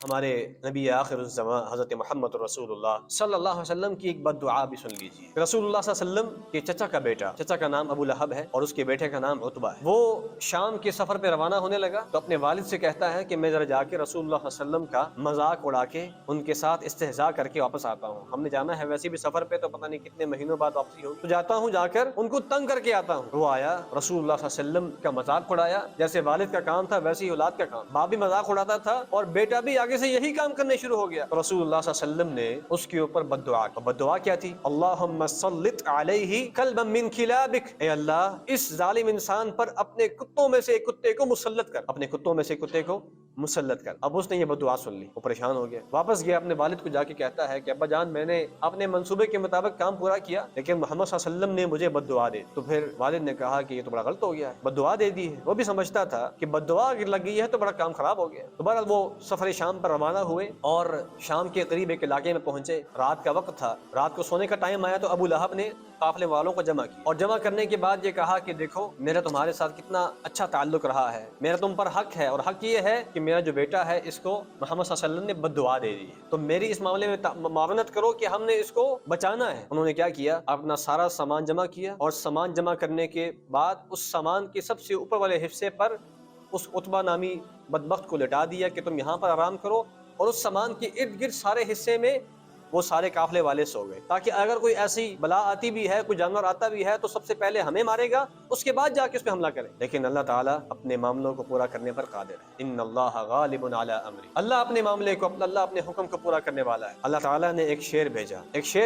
ہمارے نبی آخر الزمان حضرت محمد رسول اللہ صلی اللہ علیہ وسلم کی ایک بد دعا بھی سن لیجیے۔ رسول اللہ صلی اللہ علیہ وسلم کے چچا کا بیٹا، چچا کا نام ابو لہب ہے اور اس کے بیٹے کا نام عتبہ ہے، وہ شام کے سفر پہ روانہ ہونے لگا تو اپنے والد سے کہتا ہے کہ میں ذرا جا کے رسول اللہ صلی اللہ علیہ وسلم کا مذاق اڑا کے ان کے ساتھ استہزاء کر کے واپس آتا ہوں، ہم نے جانا ہے ویسے بھی سفر پہ تو پتہ نہیں کتنے مہینوں بعد واپسی ہوگی، تو جاتا ہوں، جا کر ان کو تنگ کر کے آتا ہوں۔ وہ آیا، رسول اللہ صلی اللہ علیہ وسلم کا مذاق اڑایا، جیسے والد کا کام تھا ویسے ہی اولاد کا کام، باپ بھی مذاق اڑاتا تھا اور بیٹا بھی آگے سے یہی کام کرنے شروع ہو گیا۔ رسول اللہ صلی اللہ علیہ وسلم نے اس کے اوپر بد دعا کی۔ بد دعا کیا تھی؟ اللہم سلط علیہ کلبا من کلابک، اے اللہ اس ظالم انسان پر اپنے کتوں میں سے ایک کتے کو مسلط کر، اپنے کتوں میں سے ایک کتے کو مسلط کر۔ اب اس نے یہ بد دعا سن لی، وہ پریشان ہو گیا، واپس گیا اپنے والد کو جا کے کہتا ہے کہ ابا جان میں نے اپنے منصوبے کے مطابق کام پورا کیا لیکن محمد صلی اللہ علیہ وسلم نے مجھے بد دعا دے۔ تو پھر والد نے کہا کہ یہ تو بڑا غلط ہو گیا ہے، بد دعا دے دی ہے۔ وہ بھی سمجھتا تھا کہ بد دعا اگر لگ گئی ہے تو بڑا کام خراب ہو گیا۔ تو بہرحال وہ سفر شام پر روانہ ہوئے اور شام کے قریب ایک علاقے میں پہنچے، رات کا وقت تھا، رات کو سونے کا ٹائم آیا تو ابو لہب نے قافلے والوں کو جمع کی اور جمع کرنے کے بعد یہ کہا کہ دیکھو میرا تمہارے ساتھ کتنا اچھا تعلق رہا ہے، میرا تم پر حق ہے اور حق یہ ہے کہ میرا جو بیٹا ہے اس کو محمد صلی اللہ علیہ وسلم نے بد دعا دے دی ہے، تو میری اس معاملے میں معاونت کرو کہ ہم نے اس کو بچانا ہے۔ انہوں نے کیا کیا؟ اپنا سارا سامان جمع کیا اور سامان جمع کرنے کے بعد اس سامان کے سب سے اوپر والے حصے پر اس عتبہ نامی بدبخت کو لٹا دیا کہ تم یہاں پر آرام کرو، اور اس سامان کے ارد گرد سارے حصے میں وہ سارے قافلے والے سو گئے، تاکہ اگر کوئی ایسی بلا آتی بھی ہے، کوئی جانور آتا بھی ہے تو سب سے پہلے ہمیں مارے گا، اس کے بعد جا کے اس پہ حملہ کرے۔ لیکن اللہ تعالیٰ اپنے معاملوں کو پورا کرنے پر قادر ہے، ان اللہ غالب علی امری، اللہ اپنے معاملے کو، اللہ اپنے حکم کو پورا کرنے والا ہے۔ اللہ تعالیٰ نے ایک شیر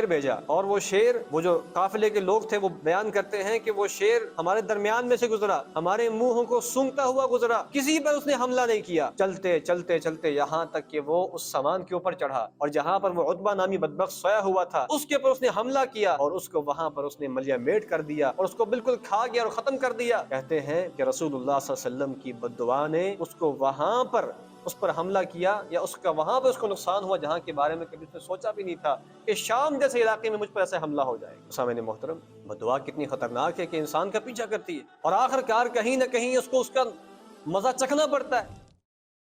بھیجا اور وہ شیر، وہ جو قافلے کے لوگ تھے وہ بیان کرتے ہیں کہ وہ شیر ہمارے درمیان میں سے گزرا، ہمارے منہوں کو سونگتا ہوا گزرا، کسی پر اس نے حملہ نہیں کیا، چلتے چلتے چلتے یہاں تک کہ وہ اس سامان کے اوپر چڑھا اور جہاں پر وہ عتبہ نامی بدبخت سویا ہوا تھا اس کے اوپر اس نے حملہ کیا اور اس کو وہاں پر اس نے ملیا میٹ کر دیا اور اس کو بالکل کھا گیا اور ختم کر دیا۔ کہتے ہیں کہ رسول اللہ صلی اللہ علیہ وسلم کی بد دعا نے اس کو وہاں پر اس پر حملہ کیا، یا اس کا وہاں پہ اس کو نقصان ہوا جہاں کے بارے میں کبھی اس نے سوچا بھی نہیں تھا کہ شام جیسے علاقے میں مجھ پر ایسے حملہ ہو جائے گا۔ سامعین محترم، بد دعا کتنی خطرناک ہے کہ انسان کا پیچھا کرتی ہے اور آخر کار کہیں نہ کہیں اس کو اس کا مزہ چکھنا پڑتا ہے۔